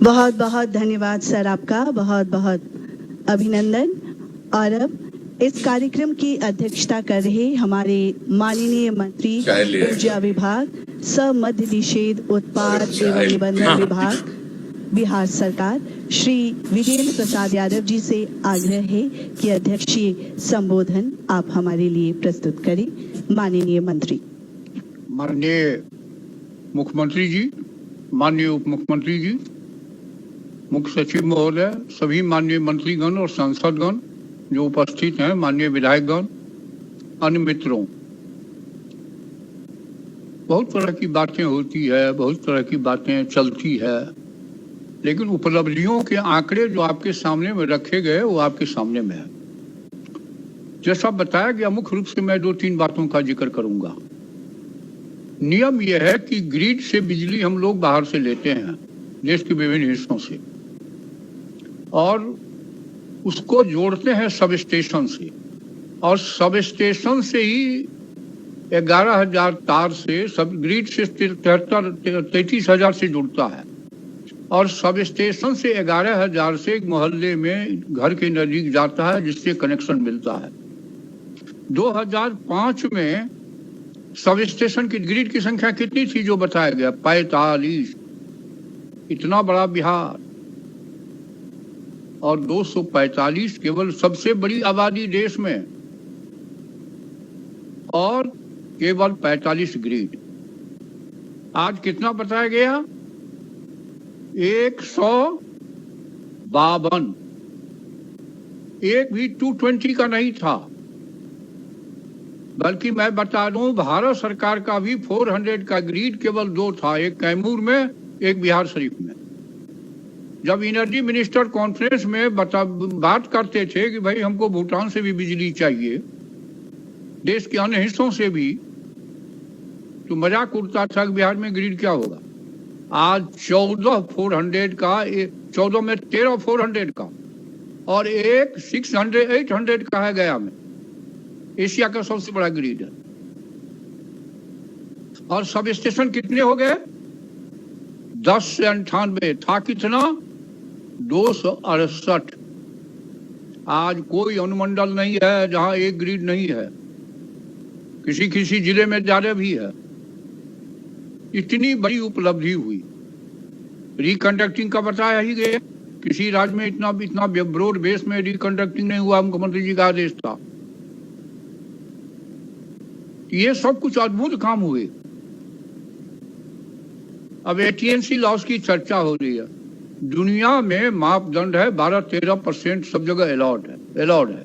बहुत बहुत धन्यवाद सर, आपका बहुत बहुत अभिनंदन। और अब इस कार्यक्रम की अध्यक्षता कर रहे हमारे माननीय मंत्री ऊर्जा विभाग, मध्य निषेध उत्पाद एवं निबंधन विभाग, बिहार सरकार, श्री विजेंद्र प्रसाद यादव जी से आग्रह है कि अध्यक्षीय संबोधन आप हमारे लिए प्रस्तुत करें। माननीय मंत्री। माननीय मुख्यमंत्री जी, माननीय उप मुख्यमंत्री जी, मुख्य सचिव महोदय, सभी माननीय मंत्रीगण और सांसदगण जो उपस्थित हैं, माननीय विधायकगण, अन्य मित्रों, बहुत तरह की बातें होती है, बहुत तरह की बातें चलती है, लेकिन उपलब्धियों के आंकड़े जो आपके सामने में रखे गए वो आपके सामने में है। जैसा बताया गया, मुख्य रूप से मैं 2-3 बातों का जिक्र करूंगा। नियम यह है कि ग्रिड से बिजली हम लोग बाहर से लेते हैं, देश के विभिन्न हिस्सों से, और उसको जोड़ते हैं सब स्टेशन से, और सब स्टेशन से ही 11,000 तार से सब ग्रिड से 33,000 से जुड़ता है, और सब स्टेशन से 11,000 से एक मोहल्ले में घर के नजदीक जाता है, जिससे कनेक्शन मिलता है। 2005 में सब स्टेशन की ग्रिड की संख्या कितनी थी जो बताया गया? 45। इतना बड़ा बिहार, और 245 केवल सबसे बड़ी आबादी देश में, और केवल 45 ग्रिड। आज कितना बताया गया? 152। एक भी 220 का नहीं था, बल्कि मैं बता दूं, भारत सरकार का भी 400 का ग्रिड केवल 2 था, एक कैमूर में, एक बिहार शरीफ में। जब एनर्जी मिनिस्टर कॉन्फ्रेंस में बात करते थे कि भाई हमको भूटान से भी बिजली चाहिए, देश के अन्य हिस्सों से भी, तो मजाक उड़ता था कि बिहार में ग्रिड क्या होगा। आज 14 400 का, 14 में 13 400 का, और एक 800 का है गया में। एशिया का सबसे बड़ा ग्रिड है। और सब स्टेशन कितने हो गए? 10 से 98 था। कितना? 268। आज कोई अनुमंडल नहीं है जहां एक ग्रिड नहीं है, किसी किसी जिले में ज्यादा भी है। इतनी बड़ी उपलब्धि हुई। रिकंडक्टिंग का बताया ही गया, किसी राज्य में इतना ब्रॉड बेस में रिकंडक्टिंग नहीं हुआ, मुख्यमंत्री जी का आदेश था। ये सब कुछ अद्भुत काम हुए। अब AT&C लॉस की चर्चा हो रही है। दुनिया में मापदंड है 12-13% सब जगह अलाउड है,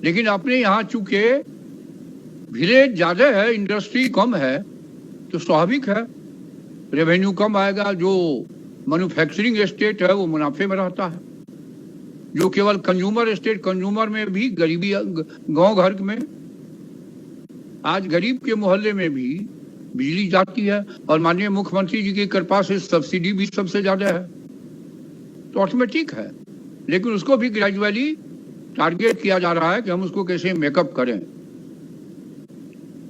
लेकिन अपने यहाँ चूंकि विलेज ज्यादा है, इंडस्ट्री कम है, तो स्वाभाविक है रेवेन्यू कम आएगा। जो मैन्युफैक्चरिंग स्टेट है वो मुनाफे में रहता है, जो केवल कंज्यूमर स्टेट, कंज्यूमर में भी गरीबी, गांव घर में आज गरीब के मोहल्ले में भी बिजली जाती है, और माननीय मुख्यमंत्री जी की कृपा से सब्सिडी भी सबसे ज्यादा है, तो ऑटोमेटिक है। लेकिन उसको भी ग्रेजुअली टारगेट किया जा रहा है कि हम उसको कैसे मेकअप करें।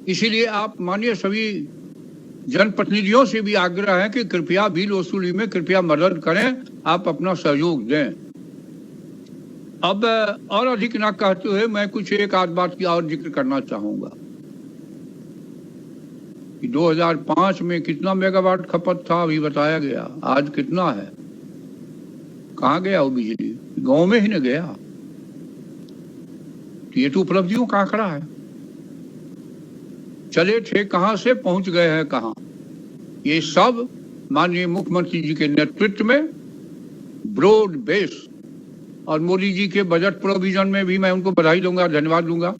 इसीलिए आप माननीय सभी जनप्रतिनिधियों से भी आग्रह है कि कृपया बिल वसूली में कृपया मदद करें, आप अपना सहयोग दें। अब और अधिक ना कहते हुए मैं कुछ एक आध बात की और जिक्र करना चाहूंगा कि 2005 में कितना मेगावाट खपत था, अभी बताया गया। आज कितना है? कहाँ गया वो बिजली? गांव में ही न गया। ये तो उपलब्धियों का आंकड़ा है। चले थे कहां से, पहुंच गए हैं कहां। ये सब माननीय मुख्यमंत्री जी के नेतृत्व में ब्रॉड बेस, और मोदी जी के बजट प्रोविजन में भी मैं उनको बधाई दूंगा, धन्यवाद दूंगा।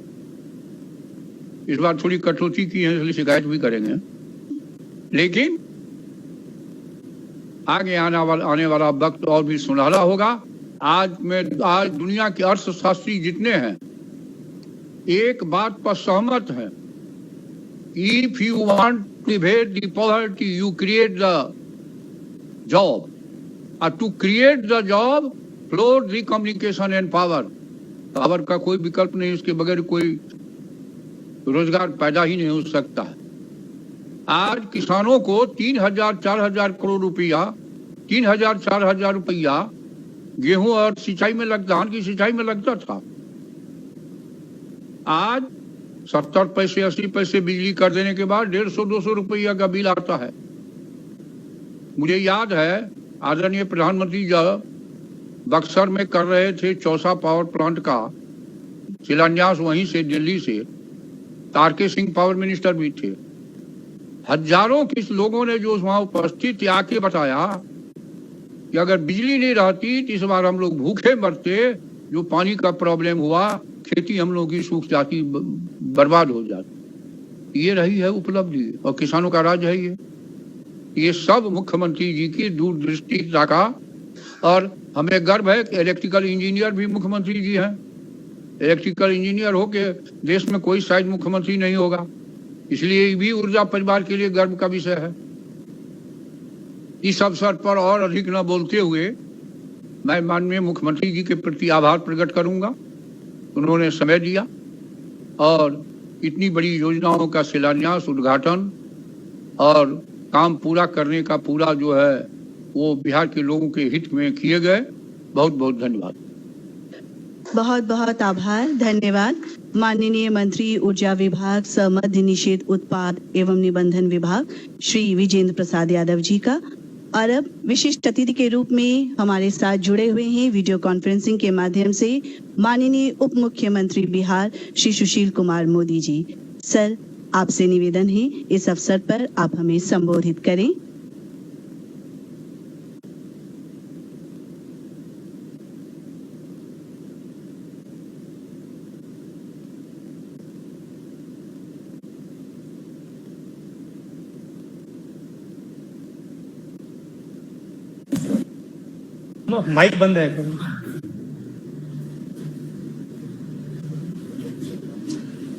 इस बार थोड़ी कटौती की है, इसलिए शिकायत भी करेंगे, लेकिन आगे आने वाला वक्त और भी सुनहरा होगा। आज दुनिया के अर्थशास्त्री जितने हैं एक बात पर सहमत हैं, if you want to evade the poverty, you create the job, and to create the job flow the communication and power। Power का कोई विकल्प नहीं, उसके बगैर कोई रोजगार पैदा ही नहीं हो सकता है। आज किसानों को 3,000-4,000 करोड़ रुपया 3,000 4,000 रुपया गेहूं और सिंचाई में धान की सिंचाई में लगता था। आज 70 पैसे 80 पैसे बिजली कर देने के बाद 150-200 रुपया का बिल आता है। मुझे याद है आदरणीय प्रधानमंत्री जब बक्सर में कर रहे थे चौसा पावर प्लांट का शिलान्यास, वहीं से दिल्ली से तारके सिंह पावर मिनिस्टर भी थे। हजारों किस लोगों ने जो वहां उपस्थित थे आके बताया कि अगर बिजली नहीं रहती तो इस बार हम लोग भूखे मरते, जो पानी का प्रॉब्लम हुआ, खेती हम लोगों की सूख जाती, बर्बाद हो जाती। ये रही है उपलब्धि और किसानों का राज है ये सब मुख्यमंत्री जी की दूरदृष्टिता का। और हमें गर्व है कि इलेक्ट्रिकल इंजीनियर भी मुख्यमंत्री जी हैं। इलेक्ट्रिकल इंजीनियर हो के देश में कोई शायद मुख्यमंत्री नहीं होगा, इसलिए भी ऊर्जा परिवार के लिए गर्व का विषय है। इस अवसर पर और अधिक न बोलते हुए मैं माननीय मुख्यमंत्री जी के प्रति आभार प्रकट करूंगा। उन्होंने समय दिया और इतनी बड़ी योजनाओं का शिलान्यास, उद्घाटन और काम पूरा करने का पूरा जो है वो बिहार के लोगों के हित में किए गए। बहुत बहुत धन्यवाद। बहुत बहुत आभार, धन्यवाद। माननीय मंत्री ऊर्जा विभाग सह मद्य निषेध उत्पाद एवं निबंधन विभाग श्री विजेंद्र प्रसाद यादव जी का। और अब विशिष्ट अतिथि के रूप में हमारे साथ जुड़े हुए हैं वीडियो कॉन्फ्रेंसिंग के माध्यम से माननीय उप मुख्यमंत्री बिहार श्री सुशील कुमार मोदी जी। सर, आपसे निवेदन है इस अवसर पर आप हमें संबोधित करें। माइक बंद है।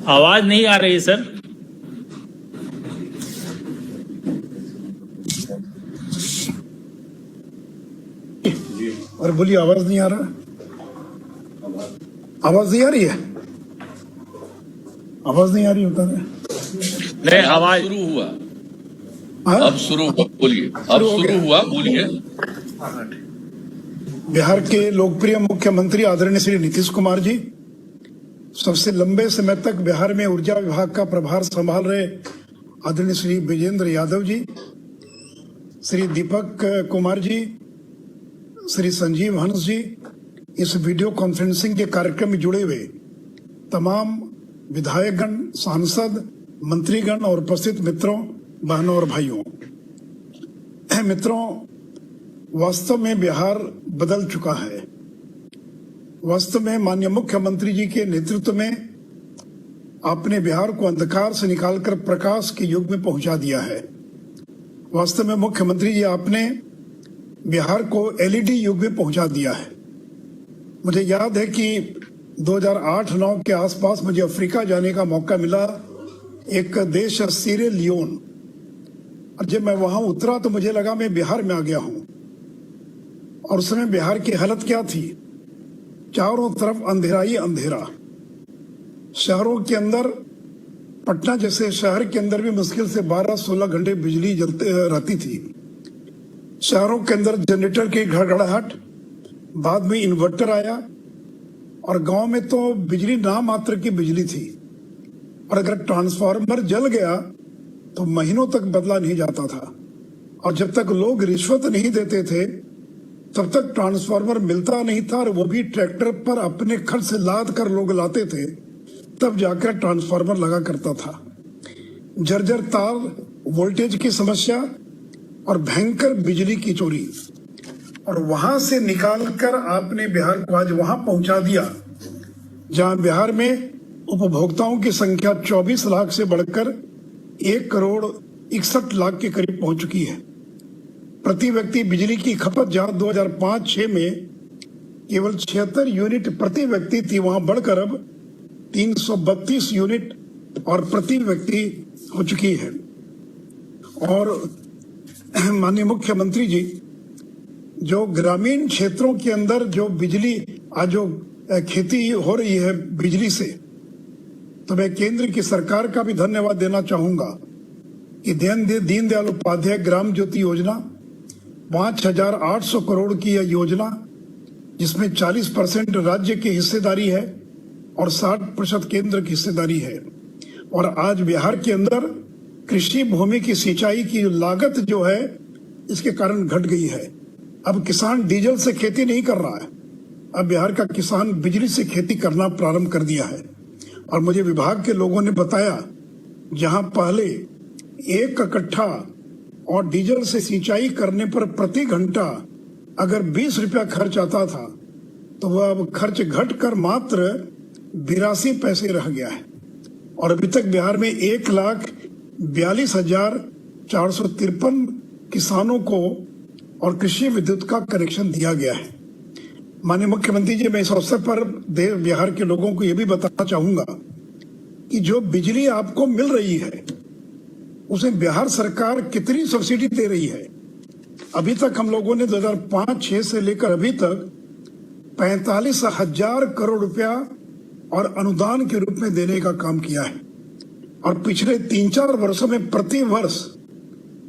आवाज नहीं आ रही है सर। और बोलिए, आवाज नहीं आ रहा? आवाज नहीं आ रही है? आवाज नहीं आ रही होता है? नहीं, आवाज शुरू हुआ। हाँ? अब शुरू हुआ, बोलिए। अब शुरू हुआ, बोलिए। बिहार के लोकप्रिय मुख्यमंत्री आदरणीय श्री नीतीश कुमार जी, सबसे लंबे समय तक बिहार में ऊर्जा विभाग का प्रभार संभाल रहे आदरणीय श्री विजेंद्र यादव जी, श्री दीपक कुमार जी, श्री संजीव हंस जी, इस वीडियो कॉन्फ्रेंसिंग के कार्यक्रम में जुड़े हुए तमाम विधायकगण, सांसद, मंत्रीगण और उपस्थित मित्रों, बहनों और भाइयों। मित्रों, वास्तव में बिहार बदल चुका है। वास्तव में माननीय मुख्यमंत्री जी के नेतृत्व में आपने बिहार को अंधकार से निकालकर प्रकाश के युग में पहुंचा दिया है। वास्तव में मुख्यमंत्री जी, आपने बिहार को एलईडी युग में पहुंचा दिया है। मुझे याद है कि 2008-9 के आसपास मुझे अफ्रीका जाने का मौका मिला, एक देश है सीरे लियोन, और जब मैं वहां उतरा तो मुझे लगा मैं बिहार में आ गया हूं। और उस समय बिहार की हालत क्या थी? चारों तरफ अंधेरा ही अंधेरा। शहरों के अंदर, पटना जैसे शहर के अंदर भी मुश्किल से 12-16 घंटे बिजली जलते रहती थी। शहरों के अंदर जनरेटर की घड़घड़ाहट, बाद में इन्वर्टर आया, और गांव में तो बिजली नाम मात्र की बिजली थी। और अगर ट्रांसफार्मर जल गया तो महीनों तक बदला नहीं जाता था। और जब तक लोग रिश्वत नहीं देते थे तब तक ट्रांसफार्मर मिलता नहीं था, और वो भी ट्रैक्टर पर अपने खर्च से लाद कर लोग लाते थे, तब जाकर ट्रांसफार्मर लगा करता था। जर्जर तार, वोल्टेज की समस्या और भयंकर बिजली की चोरी। और वहां से निकालकर आपने बिहार को आज वहां पहुंचा दिया जहां बिहार में उपभोक्ताओं की संख्या 24 लाख से बढ़कर 1,61,00,000 के करीब पहुंच चुकी है। प्रति व्यक्ति बिजली की खपत जहां 2005-06 में केवल 76 यूनिट प्रति व्यक्ति थी, वहां बढ़कर अब 332 यूनिट और प्रति व्यक्ति हो चुकी है। और माननीय मुख्यमंत्री जी, जो ग्रामीण क्षेत्रों के अंदर जो बिजली आज जो खेती हो रही है बिजली से, तो मैं केंद्र की सरकार का भी धन्यवाद देना चाहूंगा कि दीनदयाल उपाध्याय ग्राम ज्योति योजना, 5,800 करोड़ की यह योजना, जिसमें 40% राज्य की हिस्सेदारी है और 60% केंद्र की हिस्सेदारी है। और आज बिहार के अंदर कृषि भूमि की सिंचाई की लागत जो है इसके कारण घट गई है। अब किसान डीजल से खेती नहीं कर रहा है, अब बिहार का किसान बिजली से खेती करना प्रारंभ कर दिया है। और मुझे विभाग के लोगों ने बताया, जहां पहले 1 कट्ठा और डीजल से सिंचाई करने पर प्रति घंटा अगर 20 रुपया खर्च आता था, तो वह अब खर्च घटकर मात्र 82 पैसे रह गया है। और अभी तक बिहार में 1,42,453 किसानों को और कृषि विद्युत का कनेक्शन दिया गया है। माननीय मुख्यमंत्री जी, मैं इस अवसर पर बिहार के लोगों को यह भी बताना चाहूंगा कि जो बिजली आपको मिल रही है उसमें बिहार सरकार कितनी सब्सिडी दे रही है। अभी तक हम लोगों ने 2005-06 से लेकर अभी तक 45,000 करोड़ रुपया और अनुदान के रूप में देने का काम किया है। और पिछले 3-4 वर्षों में प्रति वर्ष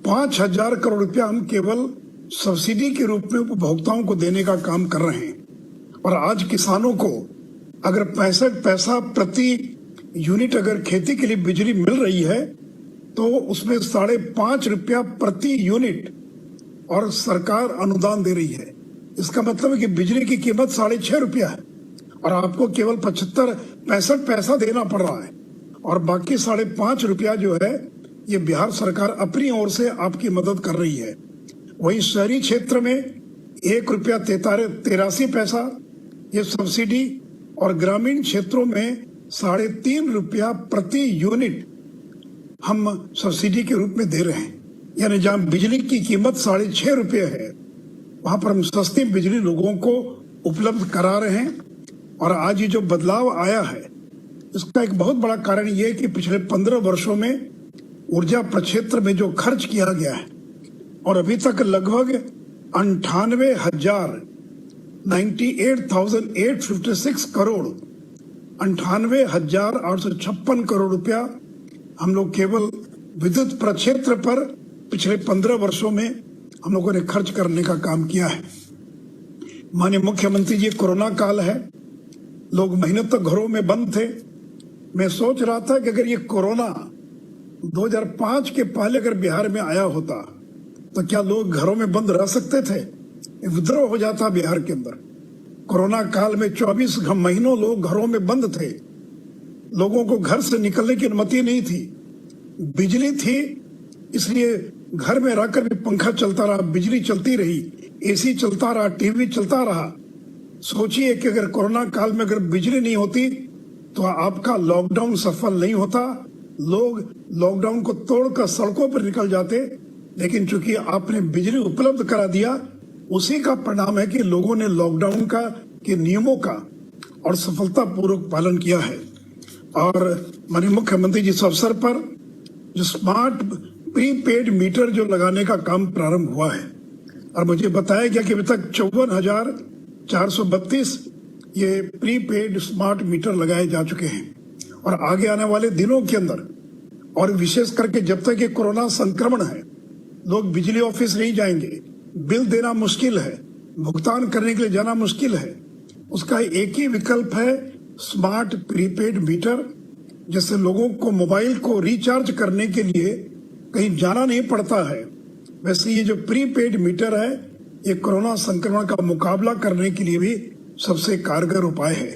5,000 करोड़ रुपया हम केवल सब्सिडी के रूप में उपभोक्ताओं को देने का काम कर रहे हैं। और आज किसानों को अगर 65 पैसा प्रति यूनिट अगर खेती के लिए बिजली मिल रही है, तो उसमें 5.5 रुपया प्रति यूनिट और सरकार अनुदान दे रही है। इसका मतलब है कि बिजली की कीमत 6.5 रुपया है और आपको केवल 65 पैसा देना पड़ रहा है, और बाकी 5.5 रुपया जो है ये बिहार सरकार अपनी ओर से आपकी मदद कर रही है। वहीं शहरी क्षेत्र में 1 रुपया 83 पैसा ये सब्सिडी, और ग्रामीण क्षेत्रों में 3.5 रुपया प्रति यूनिट हम सब्सिडी के रूप में दे रहे हैं। यानी जहां बिजली की कीमत 6.5 रुपये है, वहां पर हम सस्ती बिजली लोगों को उपलब्ध करा रहे हैं। और आज ये जो बदलाव आया है, इसका एक बहुत बड़ा कारण ये है कि पिछले 15 वर्षों में ऊर्जा प्रक्षेत्र में जो खर्च किया गया है, और अभी तक लगभग 98,856 करोड़ 98,856 करोड़ रुपया हम लोग केवल विद्युत प्रक्षेत्र पर पिछले 15 वर्षों में हम लोगों ने खर्च करने का काम किया है। माननीय मुख्यमंत्री जी, कोरोना काल है, लोग महीनों तक घरों में बंद थे। मैं सोच रहा था कि अगर ये कोरोना 2005 के पहले अगर बिहार में आया होता तो क्या लोग घरों में बंद रह सकते थे? विद्रोह हो जाता बिहार के अंदर। कोरोना काल में 24 महीनों लोग घरों में बंद थे, लोगों को घर से निकलने की अनुमति नहीं थी। बिजली थी, इसलिए घर में रहकर भी पंखा चलता रहा, बिजली चलती रही, एसी चलता रहा, टीवी चलता रहा। सोचिए कि अगर कोरोना काल में अगर बिजली नहीं होती तो आपका लॉकडाउन सफल नहीं होता, लोग लॉकडाउन को तोड़कर सड़कों पर निकल जाते। लेकिन चूंकि आपने बिजली उपलब्ध करा दिया, उसी का परिणाम है कि लोगों ने लॉकडाउन के नियमों का और सफलतापूर्वक पालन किया है। और माननीय मुख्यमंत्री जी, इस अवसर पर जो स्मार्ट प्रीपेड मीटर जो लगाने का काम प्रारंभ हुआ है, और मुझे बताया गया कि अभी तक 54,432 ये प्रीपेड स्मार्ट मीटर लगाए जा चुके हैं। और आगे आने वाले दिनों के अंदर, और विशेष करके जब तक ये कोरोना संक्रमण है, लोग बिजली ऑफिस नहीं जाएंगे, बिल देना मुश्किल है, भुगतान करने के लिए जाना मुश्किल है, उसका एक ही विकल्प है स्मार्ट प्रीपेड मीटर, जिससे लोगों को मोबाइल को रिचार्ज करने के लिए कहीं जाना नहीं पड़ता है। वैसे ये जो प्रीपेड मीटर है, ये कोरोना संक्रमण का मुकाबला करने के लिए भी सबसे कारगर उपाय है।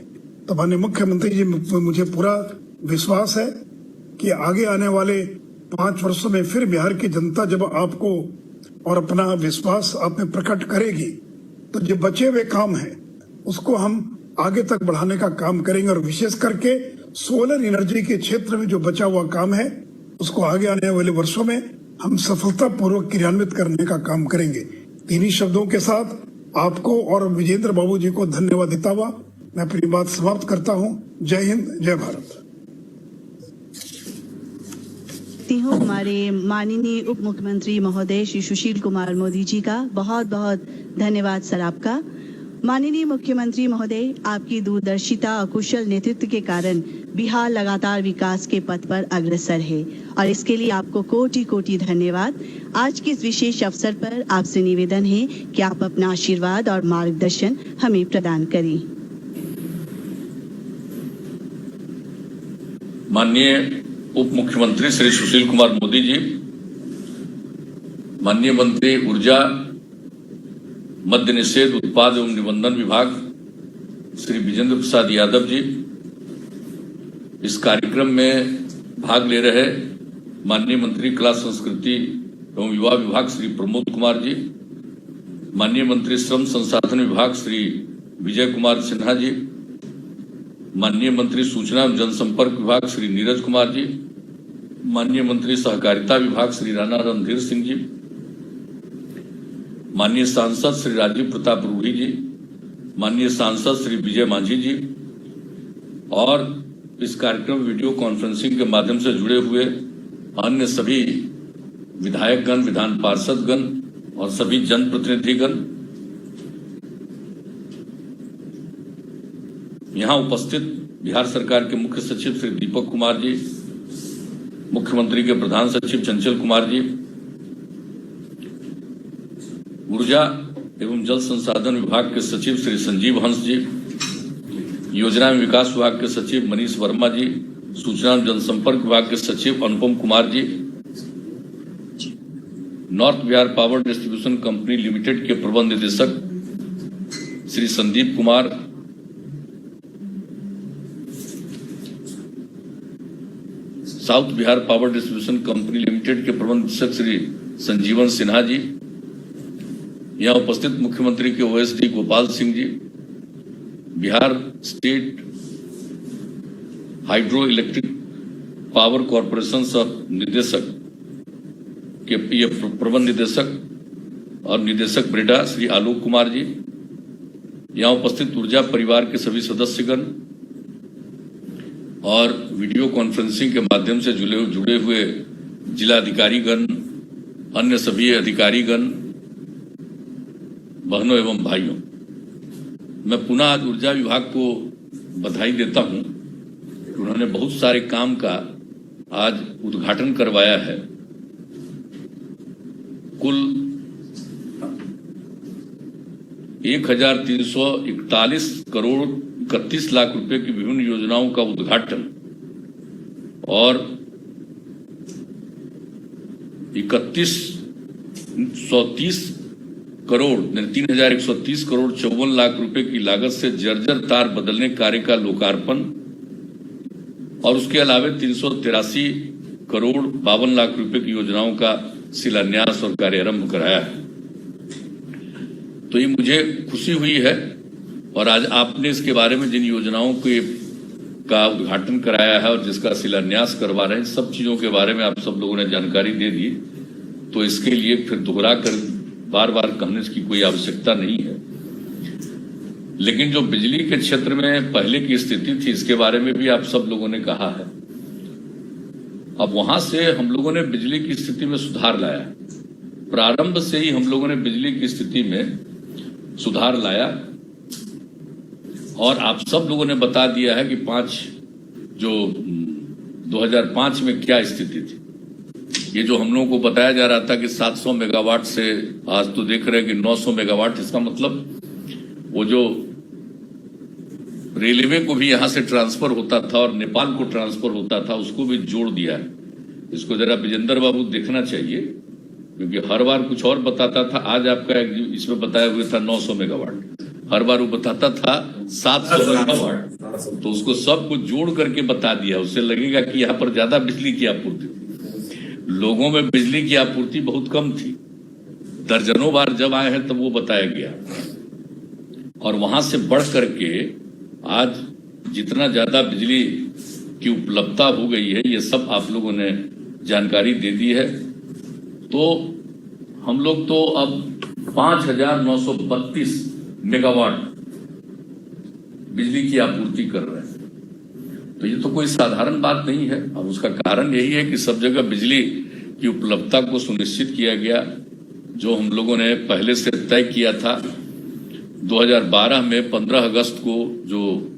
तो माननीय मुख्यमंत्री जी, मुझे पूरा विश्वास है कि आगे आने वाले 5 वर्षों में फिर बिहार की जनता जब आपको और अपना विश्वास आप में प्रकट करेगी, तो जो बचे हुए काम है उसको हम आगे तक बढ़ाने का काम करेंगे। और विशेष करके सोलर एनर्जी के क्षेत्र में जो बचा हुआ काम है, उसको आगे आने वाले वर्षों में हम सफलतापूर्वक क्रियान्वित करने का काम करेंगे। इन्हीं शब्दों के साथ आपको और विजेंद्र बाबू जी को धन्यवाद देता हुआ मैं अपनी बात समाप्त करता हूं। जय हिंद, जय भारत। हमारे माननीय उप मुख्यमंत्री महोदय श्री सुशील कुमार मोदी जी का बहुत बहुत धन्यवाद सर आपका। माननीय मुख्यमंत्री महोदय, आपकी दूरदर्शिता और कुशल नेतृत्व के कारण बिहार लगातार विकास के पथ पर अग्रसर है और इसके लिए आपको कोटि कोटि धन्यवाद। आज के इस विशेष अवसर पर आपसे निवेदन है कि आप अपना आशीर्वाद और मार्गदर्शन हमें प्रदान करें। माननीय उप मुख्यमंत्री श्री सुशील कुमार मोदी जी, माननीय मंत्री ऊर्जा, मद्य निषेध, उत्पाद एवं निबंधन विभाग श्री विजेंद्र प्रसाद यादव जी, इस कार्यक्रम में भाग ले रहे माननीय मंत्री कला संस्कृति एवं युवा विभाग श्री प्रमोद कुमार जी, माननीय मंत्री श्रम संसाधन विभाग श्री विजय कुमार सिन्हा जी, माननीय मंत्री सूचना एवं जनसंपर्क विभाग श्री नीरज कुमार जी, माननीय मंत्री सहकारिता विभाग श्री राणा रणधीर सिंह जी, माननीय सांसद श्री राजीव प्रताप रूढ़ी जी, माननीय सांसद श्री विजय मांझी जी और इस कार्यक्रम वीडियो कॉन्फ्रेंसिंग के माध्यम से जुड़े हुए अन्य सभी विधायकगण, विधान पार्षदगण और सभी जनप्रतिनिधिगण, यहाँ उपस्थित बिहार सरकार के मुख्य सचिव श्री दीपक कुमार जी, मुख्यमंत्री के प्रधान सचिव चंचल कुमार जी, ऊर्जा एवं जल संसाधन विभाग के सचिव श्री संजीव हंस जी, योजना एवं विकास विभाग के सचिव मनीष वर्मा जी, सूचना एवं जनसंपर्क विभाग के सचिव Anupam Kumar ji, north Bihar power distribution company limited के प्रबंध निदेशक Shri Sandeep Kumar, south Bihar power distribution company limited के प्रबंध निदेशक श्री संजीवन सिन्हा जी, यहाँ उपस्थित मुख्यमंत्री के OSD Gopal Singh ji, Bihar state hydro electric power corporation सब निदेशक के ये प्रबंध निदेशक और निदेशक ब्रेडा श्री आलोक कुमार जी, यहाँ उपस्थित ऊर्जा परिवार के सभी सदस्यगण और वीडियो कॉन्फ्रेंसिंग के माध्यम से जुड़े हुए जिला अधिकारीगण, अन्य सभी अधिकारीगण, बहनों एवं भाइयों, मैं पुनः आज ऊर्जा विभाग को बधाई देता हूं कि उन्होंने बहुत सारे काम का आज उद्घाटन करवाया है। कुल 1341 करोड़ 31 लाख रुपए की विभिन्न योजनाओं का उद्घाटन और 3130 करोड़ 3130 करोड़ 54 लाख रुपए की लागत से जर्जर तार बदलने कार्य का लोकार्पण और उसके अलावा 383 करोड़ 52 लाख रुपए की योजनाओं का शिलान्यास और कार्यारंभ कराया है। तो ये मुझे खुशी हुई है और आज आपने इसके बारे में जिन योजनाओं का उद्घाटन कराया है और जिसका शिलान्यास करवा रहे हैं, सब चीजों के बारे में आप सब लोगों ने जानकारी दे दी, तो इसके लिए फिर दोहरा कर बार बार कहने की कोई आवश्यकता नहीं है। लेकिन जो बिजली के क्षेत्र में पहले की स्थिति थी, इसके बारे में भी आप सब लोगों ने कहा है। अब वहां से हम लोगों ने बिजली की स्थिति में सुधार लाया। प्रारंभ से ही हम लोगों ने बिजली की स्थिति में सुधार लाया और आप सब लोगों ने बता दिया है कि 2005 में क्या स्थिति थी। ये जो हम लोगों को बताया जा रहा था कि 700 मेगावाट से आज तो देख रहे हैं कि 900 मेगावाट, इसका मतलब वो जो रेलवे को भी यहां से ट्रांसफर होता था और नेपाल को ट्रांसफर होता था, उसको भी जोड़ दिया है। इसको जरा विजेंद्र बाबू देखना चाहिए, क्योंकि हर बार कुछ और बताता था। आज आपका इसमें बताया हुआ था 900 मेगावाट, हर बार वो बताता था 700 मेगावाट, तो उसको सब कुछ जोड़ करके बता दिया। उससे लगेगा कि यहाँ पर ज्यादा बिजली की आपूर्ति, लोगों में बिजली की आपूर्ति बहुत कम थी। दर्जनों बार जब आए हैं तब वो बताया गया और वहां से बढ़ करके आज जितना ज्यादा बिजली की उपलब्धता हो गई है, ये सब आप लोगों ने जानकारी दे दी है। तो हम लोग तो अब 5932 मेगावाट बिजली की आपूर्ति कर रहे हैं। तो ये तो कोई साधारण बात नहीं है। अब उसका कारण यही है कि सब जगह बिजली की उपलब्धता को सुनिश्चित किया गया। जो हम लोगों ने पहले से तय किया था 2012 में 15 अगस्त को जो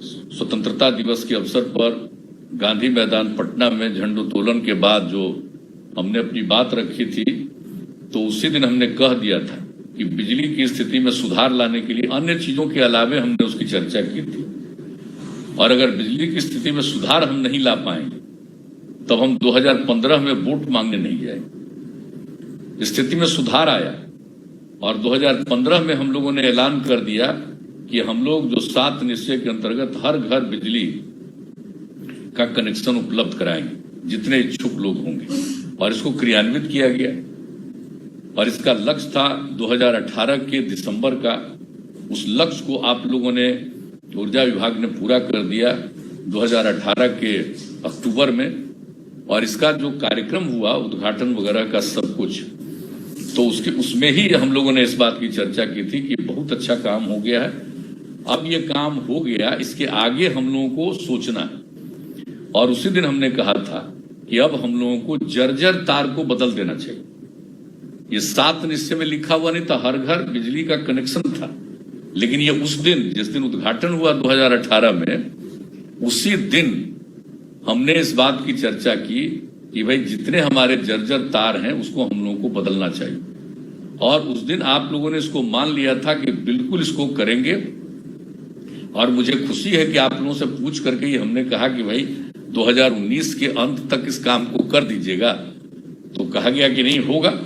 स्वतंत्रता दिवस के अवसर पर गांधी मैदान पटना में झंडोत्तोलन के बाद जो हमने अपनी बात रखी थी, तो उसी दिन हमने कह दिया था कि बिजली की स्थिति में सुधार लाने के लिए अन्य चीजों के अलावे हमने उसकी चर्चा की थी। और अगर बिजली की स्थिति में सुधार हम नहीं ला पाएंगे तब हम 2015 में वोट मांगने नहीं जाएंगे। स्थिति में सुधार आया और 2015 में हम लोगों ने ऐलान कर दिया कि हम लोग जो 7 निश्चय के अंतर्गत हर घर बिजली का कनेक्शन उपलब्ध कराएंगे जितने इच्छुक लोग होंगे, और इसको क्रियान्वित किया गया। और इसका लक्ष्य था 2018 के दिसंबर का। उस लक्ष्य को आप लोगों ने, ऊर्जा विभाग ने पूरा कर दिया 2018 के अक्टूबर में। और इसका जो कार्यक्रम हुआ, उद्घाटन वगैरह का सब कुछ, तो उसमें ही हम लोगों ने इस बात की चर्चा की थी कि बहुत अच्छा काम हो गया है। अब ये काम हो गया, इसके आगे हम लोगों को सोचना है। और उसी दिन हमने कहा था कि अब हम लोगों को जर्जर तार को बदल देना चाहिए। ये 7 निश्चय में लिखा हुआ नहीं था, हर घर बिजली का कनेक्शन था, लेकिन ये उस दिन, जिस दिन उद्घाटन हुआ 2018 में, उसी दिन हमने इस बात की चर्चा की कि भाई जितने हमारे जर्जर तार हैं उसको हम लोगों को बदलना चाहिए। और उस दिन आप लोगों ने इसको मान लिया था कि बिल्कुल इसको करेंगे। और मुझे खुशी है कि आप लोगों से पूछ करके ही हमने कहा कि भाई 2019 के अंत तक इस काम को कर दीजिएगा, तो कहा गया कि नहीं होगा।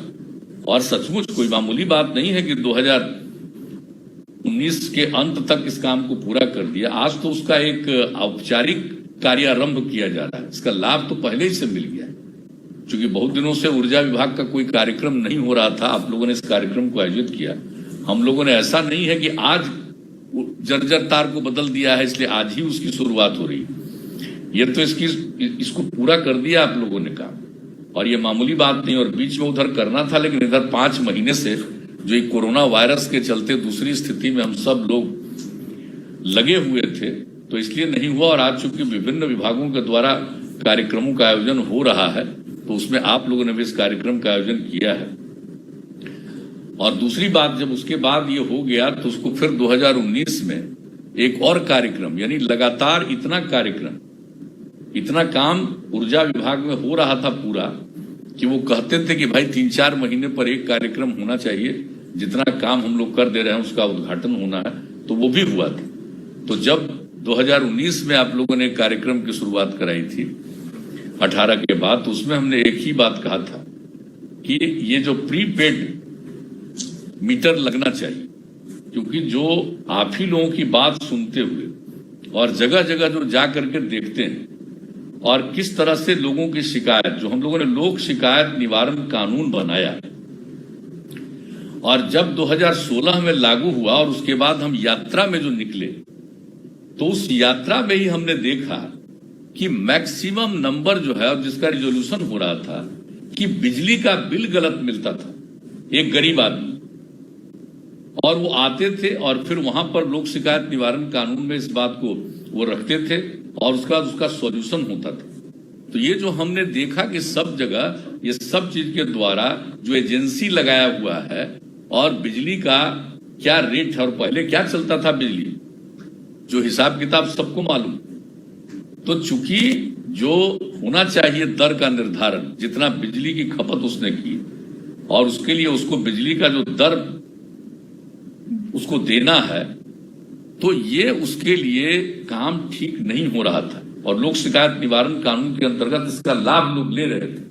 और सचमुच कोई मामूली बात नहीं है कि 2019 के अंत तक इस काम को पूरा कर दिया। आज तो उसका एक औपचारिक कार्यारंभ किया जा रहा है। इसका लाभ तो पहले ही से मिल गया है, क्योंकि बहुत दिनों से ऊर्जा विभाग का कोई कार्यक्रम नहीं हो रहा था। आप लोगों ने इस कार्यक्रम को आयोजित किया। हम लोगों ने, ऐसा नहीं है कि आज जर्जर तार को बदल दिया है इसलिए आज ही उसकी शुरुआत हो रही है। ये तो इसको पूरा कर दिया आप लोगों ने काम, और ये मामूली बात नहीं। और बीच में उधर करना था, लेकिन इधर 5 महीने से जो कोरोना वायरस के चलते दूसरी स्थिति में हम सब लोग लगे हुए थे, तो इसलिए नहीं हुआ। और आज चूंकि विभिन्न विभागों के द्वारा कार्यक्रमों का आयोजन हो रहा है, तो उसमें आप लोगों ने भी इस कार्यक्रम का आयोजन किया है। और दूसरी बात, जब उसके बाद ये हो गया तो उसको फिर 2019 में एक और कार्यक्रम, यानी लगातार इतना कार्यक्रम, इतना काम ऊर्जा विभाग में हो रहा था पूरा, कि वो कहते थे कि भाई 3-4 महीने पर एक कार्यक्रम होना चाहिए। जितना काम हम लोग कर दे रहे हैं उसका उद्घाटन होना है, तो वो भी हुआ था। तो जब 2019 में आप लोगों ने कार्यक्रम की शुरुआत कराई थी 18 के बाद, तो उसमें हमने एक ही बात कहा था कि ये जो प्रीपेड मीटर लगना चाहिए, क्योंकि जो आप ही लोगों की बात सुनते हुए और जगह जगह जो जा करके देखते हैं, और किस तरह से लोगों की शिकायत, जो हम लोगों ने लोक शिकायत निवारण कानून बनाया, और जब 2016 में लागू हुआ और उसके बाद हम यात्रा में जो निकले, तो उस यात्रा में ही हमने देखा कि मैक्सिमम नंबर जो है, और जिसका रिजोल्यूशन हो रहा था कि बिजली का बिल गलत मिलता था एक गरीब आदमी, और वो आते थे और फिर वहां पर लोक शिकायत निवारण कानून में इस बात को वो रखते थे और उसका सॉल्यूशन होता था। तो ये जो हमने देखा कि सब जगह ये सब चीज के द्वारा जो एजेंसी लगाया हुआ है, और बिजली का क्या रेट है और पहले क्या चलता था बिजली, जो हिसाब किताब सबको मालूम। तो चूंकि जो होना चाहिए दर का निर्धारण, जितना बिजली की खपत उसने की, और उसके लिए उसको बिजली का जो दर उसको देना है, तो ये उसके लिए काम ठीक नहीं हो रहा था। और लोक शिकायत निवारण कानून के अंतर्गत इसका लाभ लोग ले रहे थे।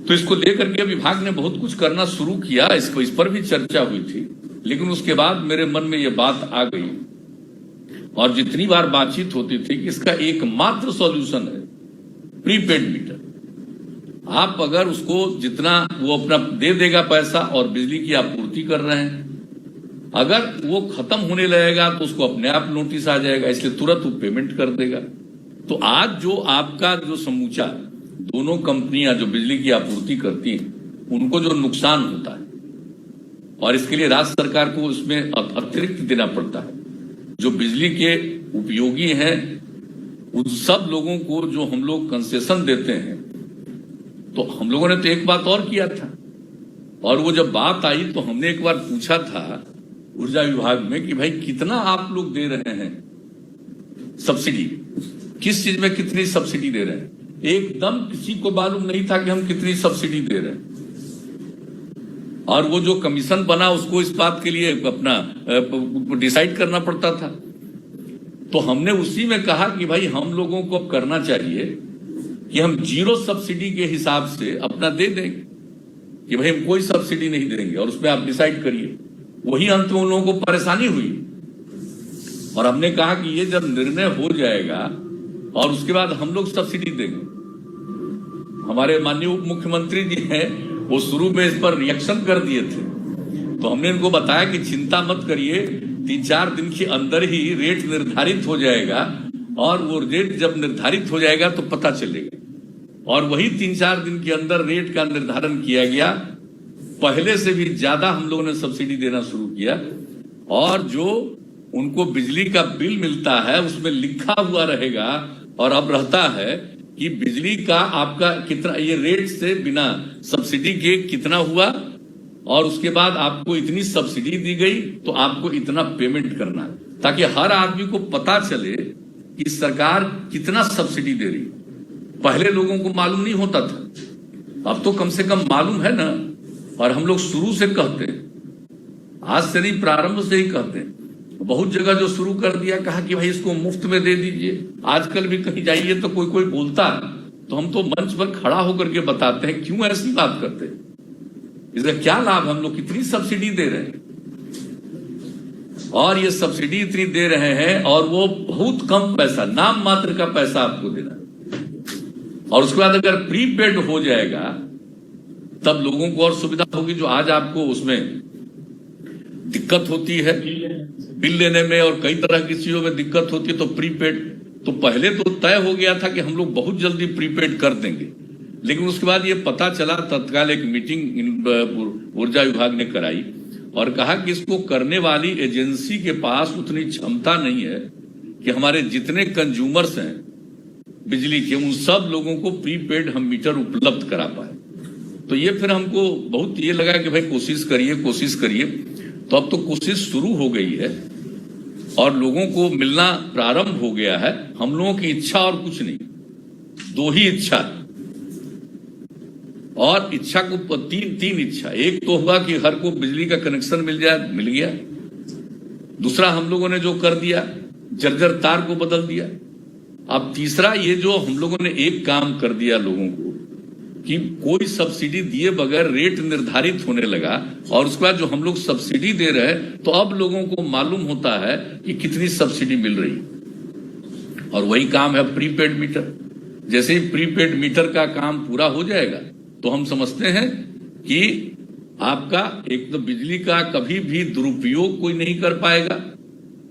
तो इसको लेकर के विभाग ने बहुत कुछ करना शुरू किया, इस पर भी चर्चा हुई थी। लेकिन उसके बाद मेरे मन में ये बात आ गई, और जितनी बार बातचीत होती थी कि इसका एकमात्र सॉल्यूशन है प्रीपेड मीटर। आप अगर उसको जितना वो अपना दे देगा पैसा, और बिजली की आपूर्ति कर रहे हैं, अगर वो खत्म होने लगेगा तो उसको अपने आप नोटिस आ जाएगा, इसलिए तुरंत वो पेमेंट कर देगा। तो आज जो आपका जो समूचा दोनों कंपनियां जो बिजली की आपूर्ति करती हैं, उनको जो नुकसान होता है, और इसके लिए राज्य सरकार को इसमें अतिरिक्त देना पड़ता है। जो बिजली के उपयोगी हैं उन सब लोगों को जो हम लोग कंसेशन देते हैं, तो हम लोगों ने तो एक बात और किया था, और वो जब बात आई तो हमने एक बार पूछा था ऊर्जा विभाग में कि भाई कितना आप लोग दे रहे हैं सब्सिडी, किस चीज में कितनी सब्सिडी दे रहे हैं। एकदम किसी को मालूम नहीं था कि हम कितनी सब्सिडी दे रहे हैं। और वो जो कमीशन बना उसको इस बात के लिए अपना डिसाइड करना पड़ता था। तो हमने उसी में कहा कि भाई हम लोगों को अब करना चाहिए कि हम 0 सब्सिडी के हिसाब से अपना दे देंगे कि भाई हम कोई सब्सिडी नहीं देंगे और उसमें आप डिसाइड करिए। वही अंत में उन लोगों को परेशानी हुई और हमने कहा कि ये जब निर्णय हो जाएगा और उसके बाद हम लोग सब्सिडी देंगे। हमारे माननीय उप मुख्यमंत्री जी हैं, वो शुरू में इस पर रिएक्शन कर दिए थे, तो हमने इनको बताया कि चिंता मत करिए, 3-4 दिन के अंदर ही रेट निर्धारित हो जाएगा और वो रेट जब निर्धारित हो जाएगा तो पता चलेगा। और वही 3-4 दिन के अंदर रेट का निर्धारण किया गया। पहले से भी ज्यादा हम लोगों ने सब्सिडी देना शुरू किया और जो उनको बिजली का बिल मिलता है उसमें लिखा हुआ रहेगा और अब रहता है कि बिजली का आपका कितना, ये रेट से बिना सब्सिडी के कितना हुआ और उसके बाद आपको इतनी सब्सिडी दी गई तो आपको इतना पेमेंट करना है, ताकि हर आदमी को पता चले कि सरकार कितना सब्सिडी दे रही। पहले लोगों को मालूम नहीं होता था, अब तो कम से कम मालूम है ना। और हम लोग शुरू से कहते हैं, आज से नहीं प्रारंभ से ही कहते हैं। बहुत जगह जो शुरू कर दिया, कहा कि भाई इसको मुफ्त में दे दीजिए। आजकल भी कहीं जाइए तो कोई बोलता है तो हम तो मंच पर खड़ा होकर के बताते हैं क्यों ऐसी बात करते हैं, इसका क्या लाभ, हम लोग कितनी सब्सिडी दे रहे हैं। और ये सब्सिडी इतनी दे रहे हैं और वो बहुत कम पैसा, नाम मात्र का पैसा आपको देना है। और उसके बाद अगर प्रीपेड हो जाएगा तब लोगों को और सुविधा होगी। जो आज आपको उसमें दिक्कत होती है बिल लेने में और कई तरह की चीजों में दिक्कत होती है, तो प्रीपेड तो पहले तो तय हो गया था कि हम लोग बहुत जल्दी प्रीपेड कर देंगे, लेकिन उसके बाद ये पता चला, तत्काल एक मीटिंग ऊर्जा विभाग ने कराई और कहा कि इसको करने वाली एजेंसी के पास उतनी क्षमता नहीं है कि हमारे जितने कंज्यूमर्स हैं बिजली के, उन सब लोगों को प्रीपेड हम मीटर उपलब्ध करा पाए। तो ये फिर हमको बहुत ये लगा कि भाई कोशिश करिए। तो अब तो कोशिश शुरू हो गई है और लोगों को मिलना प्रारंभ हो गया है। हम लोगों की इच्छा और कुछ नहीं, 2 ही इच्छा, और इच्छा को तीन इच्छा। एक तो हुआ कि हर को बिजली का कनेक्शन मिल जाए, मिल गया। दूसरा हम लोगों ने जो कर दिया, जर्जर तार को बदल दिया। अब तीसरा ये जो हम लोगों ने एक काम कर दिया लोगों को कि कोई सब्सिडी दिए बगैर रेट निर्धारित होने लगा और उसके बाद जो हम लोग सब्सिडी दे रहे हैं तो अब लोगों को मालूम होता है कि कितनी सब्सिडी मिल रही। और वही काम है प्रीपेड मीटर। जैसे ही प्रीपेड मीटर का काम पूरा हो जाएगा तो हम समझते हैं कि आपका एक तो बिजली का कभी भी दुरुपयोग कोई नहीं कर पाएगा,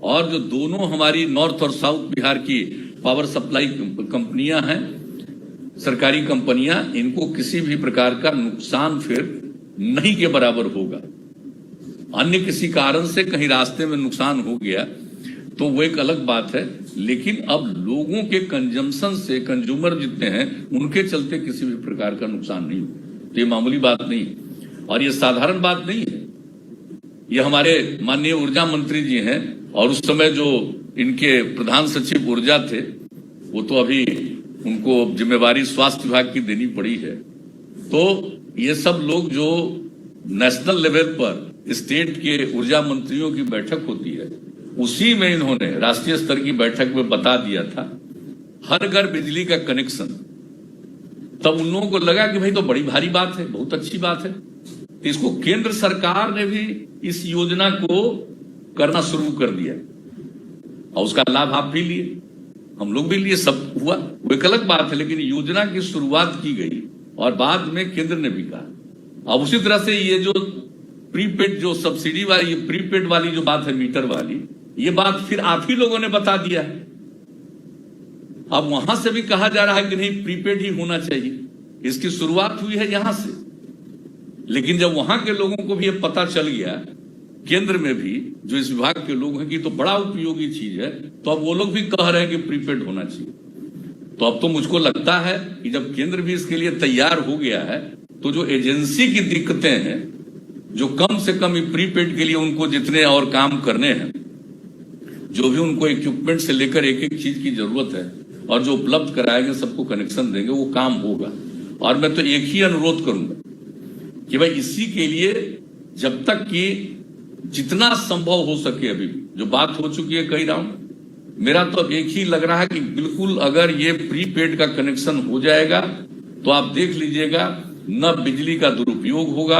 और जो दोनों हमारी नॉर्थ और साउथ बिहार की पावर सप्लाई कंपनियां हैं, सरकारी कंपनियां, इनको किसी भी प्रकार का नुकसान फिर नहीं के बराबर होगा। अन्य किसी कारण से कहीं रास्ते में नुकसान हो गया तो वो एक अलग बात है, लेकिन अब लोगों के कंजम्पशन से, कंज्यूमर जितने हैं उनके चलते किसी भी प्रकार का नुकसान नहीं हो। तो ये मामूली बात नहीं और ये साधारण बात नहीं है। ये हमारे माननीय ऊर्जा मंत्री जी हैं और उस समय जो इनके प्रधान सचिव ऊर्जा थे वो तो अभी उनको जिम्मेवारी स्वास्थ्य विभाग की देनी पड़ी है। तो ये सब लोग जो नेशनल लेवल पर स्टेट के ऊर्जा मंत्रियों की बैठक होती है, उसी में इन्होंने राष्ट्रीय स्तर की बैठक में बता दिया था हर घर बिजली का कनेक्शन। तब उन लोगों को लगा कि भाई तो बड़ी भारी बात है, बहुत अच्छी बात है। तो इसको केंद्र सरकार ने भी इस योजना को करना शुरू कर दिया और उसका लाभ आप भी लिए, हम लोग भी लिए, सब हुआ, वो एक अलग बात है। लेकिन योजना की शुरुआत की गई और बाद में केंद्र ने भी कहा। अब उसी तरह से ये जो प्रीपेड जो सब्सिडी वाली, ये प्रीपेड वाली जो बात है मीटर वाली, ये बात फिर आप ही लोगों ने बता दिया है। अब वहां से भी कहा जा रहा है कि नहीं प्रीपेड ही होना चाहिए। इसकी शुरुआत हुई है यहां से, लेकिन जब वहां के लोगों को भी ये पता चल गया, केंद्र में भी जो इस विभाग के लोग हैं कि तो बड़ा उपयोगी चीज है, तो अब वो लोग भी कह रहे हैं कि प्रीपेड होना चाहिए। तो अब तो मुझको लगता है कि जब केंद्र भी इसके लिए तैयार हो गया है तो जो एजेंसी की दिक्कतें हैं जो कम से कम प्रीपेड के लिए उनको जितने और काम करने हैं, जो भी उनको इक्विपमेंट से लेकर एक एक चीज की जरूरत है और जो उपलब्ध कराएंगे, सबको कनेक्शन देंगे, वो काम होगा। और मैं तो एक ही अनुरोध करूंगा कि भाई इसी के लिए जब तक कि जितना संभव हो सके, अभी जो बात हो चुकी है कई राउंड, मेरा तो अब एक ही लग रहा है कि बिल्कुल अगर ये प्रीपेड का कनेक्शन हो जाएगा तो आप देख लीजिएगा, न बिजली का दुरुपयोग होगा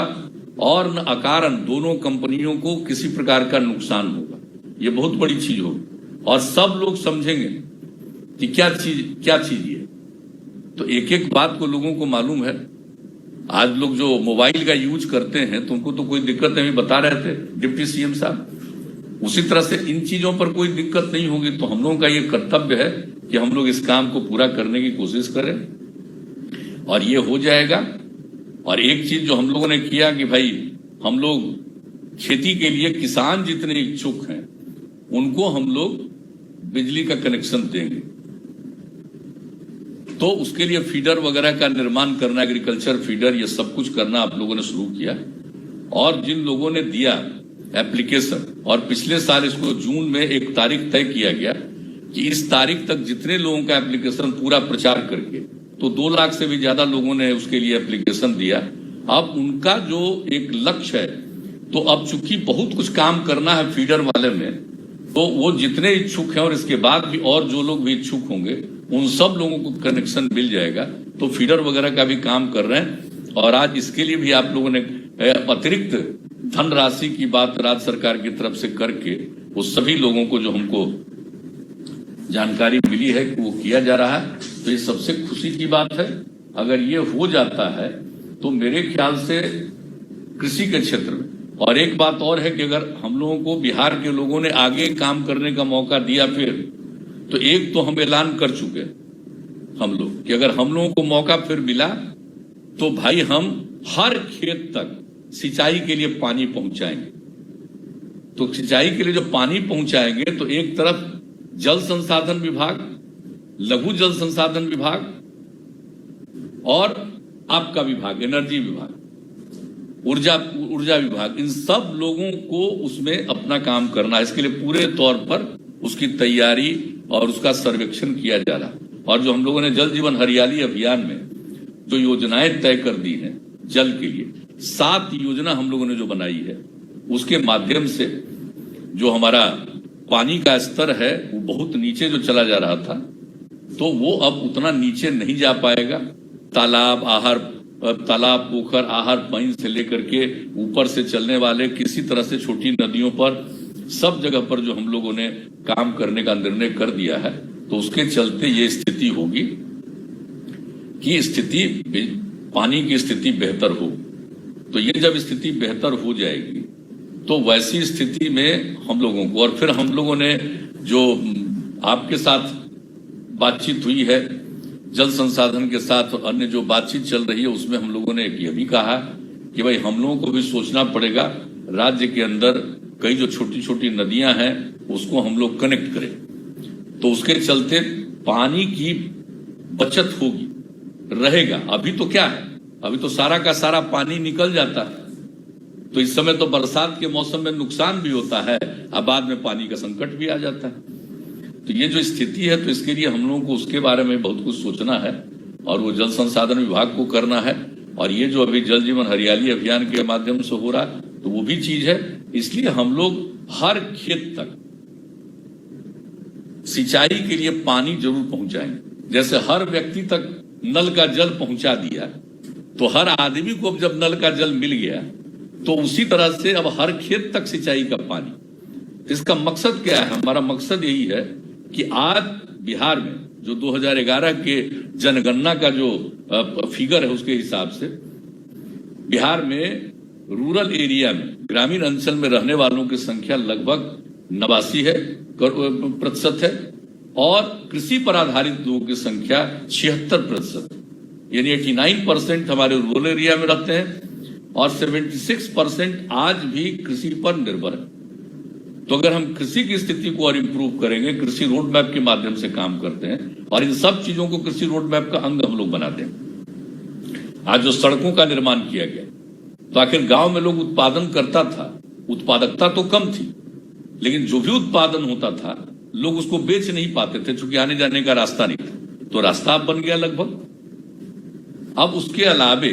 और न अकारण दोनों कंपनियों को किसी प्रकार का नुकसान होगा। ये बहुत बड़ी चीज होगी और सब लोग समझेंगे कि क्या चीज ये। तो एक एक बात को लोगों को मालूम है। आज लोग जो मोबाइल का यूज करते हैं तो उनको तो कोई दिक्कत नहीं, बता रहे थे डिप्टी सीएम साहब। उसी तरह से इन चीजों पर कोई दिक्कत नहीं होगी। तो हम लोगों का ये कर्तव्य है कि हम लोग इस काम को पूरा करने की कोशिश करें और ये हो जाएगा। और एक चीज जो हम लोगों ने किया कि भाई हम लोग खेती के लिए किसान जितने इच्छुक हैं उनको हम लोग बिजली का कनेक्शन देंगे। तो उसके लिए फीडर वगैरह का निर्माण करना, एग्रीकल्चर फीडर, ये सब कुछ करना आप लोगों ने शुरू किया। और जिन लोगों ने दिया एप्लीकेशन, और पिछले साल इसको जून में एक तारीख तय किया गया कि इस तारीख तक जितने लोगों का एप्लीकेशन पूरा प्रचार करके, तो 2 लाख से भी ज्यादा लोगों ने उसके लिए एप्लीकेशन दिया। अब उनका जो एक लक्ष्य है, तो अब चूंकि बहुत कुछ काम करना है फीडर वाले में, तो वो जितने इच्छुक हैं और इसके बाद भी और जो लोग भी इच्छुक होंगे उन सब लोगों को कनेक्शन मिल जाएगा। तो फीडर वगैरह का भी काम कर रहे हैं। और आज इसके लिए भी आप लोगों ने अतिरिक्त धनराशि की बात राज्य सरकार की तरफ से करके वो सभी लोगों को जो हमको जानकारी मिली है कि वो किया जा रहा है, तो ये सबसे खुशी की बात है। अगर ये हो जाता है तो मेरे ख्याल से कृषि के क्षेत्र में, और एक बात और है कि अगर हम लोगों को बिहार के लोगों ने आगे काम करने का मौका दिया, फिर तो एक तो हम ऐलान कर चुके हम लोग कि अगर हम लोगों को मौका फिर मिला तो भाई हम हर खेत तक सिंचाई के लिए पानी पहुंचाएंगे। तो सिंचाई के लिए जो पानी पहुंचाएंगे तो एक तरफ जल संसाधन विभाग, लघु जल संसाधन विभाग और आपका विभाग, एनर्जी विभाग, ऊर्जा विभाग, इन सब लोगों को उसमें अपना काम करना है। इसके लिए पूरे तौर पर उसकी तैयारी और उसका सर्वेक्षण किया जा रहा। और जो हम लोगों ने जल जीवन हरियाली अभियान में जो योजनाएं तय कर दी हैं जल के लिए, 7 योजना हम लोगों ने जो बनाई है, उसके माध्यम से जो हमारा पानी का स्तर है वो बहुत नीचे जो चला जा रहा था, तो वो अब उतना नीचे नहीं जा पाएगा। तालाब, पोखर, आहर, पइन से लेकर के ऊपर से चलने वाले किसी तरह से छोटी नदियों पर, सब जगह पर जो हम लोगों ने काम करने का निर्णय कर दिया है, तो उसके चलते ये स्थिति होगी कि पानी की स्थिति बेहतर हो। तो ये जब स्थिति बेहतर हो जाएगी तो वैसी स्थिति में हम लोगों को, और फिर हम लोगों ने जो आपके साथ बातचीत हुई है जल संसाधन के साथ, अन्य जो बातचीत चल रही है, उसमें हम लोगों ने ये भी कहा कि भाई हम लोगों को भी सोचना पड़ेगा, राज्य के अंदर कई जो छोटी छोटी नदियां हैं उसको हम लोग कनेक्ट करें। तो उसके चलते पानी की बचत होगी, रहेगा। अभी तो क्या है, अभी तो सारा का सारा पानी निकल जाता है। तो इस समय तो बरसात के मौसम में नुकसान भी होता है, अब बाद में पानी का संकट भी आ जाता है। तो ये जो स्थिति है, तो इसके लिए हम लोगों को उसके बारे में बहुत कुछ सोचना है और वो जल संसाधन विभाग को करना है। और ये जो अभी जल जीवन हरियाली अभियान के माध्यम से हो रहा है, तो वो भी चीज है। इसलिए हम लोग हर खेत तक सिंचाई के लिए पानी जरूर पहुंचाएंगे। जैसे हर व्यक्ति तक नल का जल पहुंचा दिया, तो हर आदमी को अब जब नल का जल मिल गया, तो उसी तरह से अब हर खेत तक सिंचाई का पानी। इसका मकसद क्या है? हमारा मकसद यही है कि आज बिहार में जो 2011 के जनगणना का जो फिगर है, उसके हिसाब से बिहार में रूरल एरिया में, ग्रामीण अंचल में रहने वालों की संख्या लगभग 89% है और कृषि पर आधारित लोगों की संख्या 76%, यानी 89% हमारे रूरल एरिया में रहते हैं और 76% आज भी कृषि पर निर्भर है। तो अगर हम कृषि की स्थिति को और इम्प्रूव करेंगे, कृषि रोड मैप के माध्यम से काम करते हैं और इन सब चीजों को कृषि रोड मैप का अंग हम लोग बनाते हैं। आज जो सड़कों का निर्माण किया गया, तो आखिर गांव में लोग उत्पादन करता था, उत्पादकता तो कम थी, लेकिन जो भी उत्पादन होता था लोग उसको बेच नहीं पाते थे, चूंकि आने जाने का रास्ता नहीं था। तो रास्ता अब बन गया लगभग। अब उसके अलावे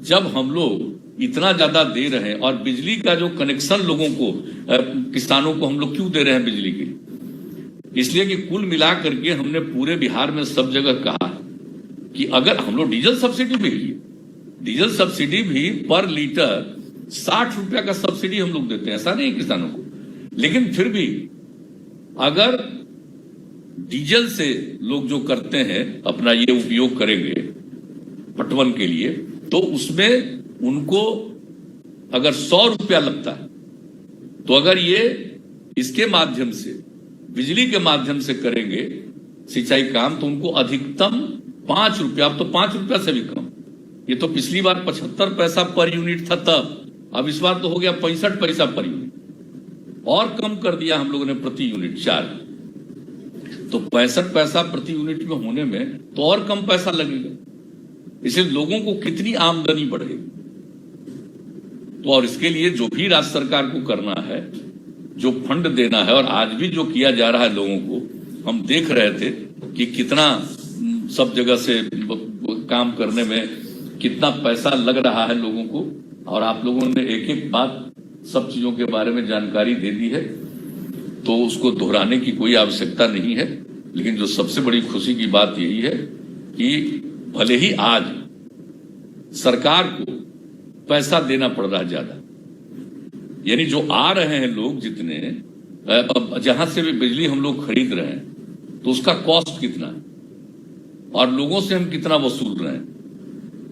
जब हम लोग इतना ज्यादा दे रहे हैं, और बिजली का जो कनेक्शन लोगों को, किसानों को हम लोग क्यों दे रहे हैं बिजली के लिए? इसलिए कि कुल मिलाकर के हमने पूरे बिहार में सब जगह कहा कि अगर हम लोग डीजल सब्सिडी भी लिए, डीजल सब्सिडी भी पर लीटर 60 रुपया का सब्सिडी हम लोग देते हैं, ऐसा नहीं किसानों को। लेकिन फिर भी अगर डीजल से लोग जो करते हैं अपना ये उपयोग करेंगे पटवन के लिए, तो उसमें उनको अगर 100 रुपया लगता है, तो अगर ये इसके माध्यम से, बिजली के माध्यम से करेंगे सिंचाई काम, तो उनको अधिकतम 5 रुपया, अब तो 5 रुपया से भी कम। ये तो पिछली बार 75 पैसा पर यूनिट था तब, अब इस बार तो हो गया 65 पैसा पर यूनिट, और कम कर दिया हम लोगों ने प्रति यूनिट चार्ज। तो 65 पैसा प्रति यूनिट में होने में तो और कम पैसा लगेगा, इसलिए लोगों को कितनी आमदनी बढ़ेगी। तो और इसके लिए जो भी राज्य सरकार को करना है, जो फंड देना है, और आज भी जो किया जा रहा है लोगों को, हम देख रहे थे कि कितना सब जगह से काम करने में कितना पैसा लग रहा है लोगों को, और आप लोगों ने एक एक बात सब चीजों के बारे में जानकारी दे दी है, तो उसको दोहराने की कोई आवश्यकता नहीं है। लेकिन जो सबसे बड़ी खुशी की बात यही है कि भले ही आज सरकार को पैसा देना पड़ रहा है ज्यादा, यानी जो आ रहे हैं लोग जितने, जहां से भी बिजली हम लोग खरीद रहे हैं, तो उसका कॉस्ट कितना है और लोगों से हम कितना वसूल रहे हैं,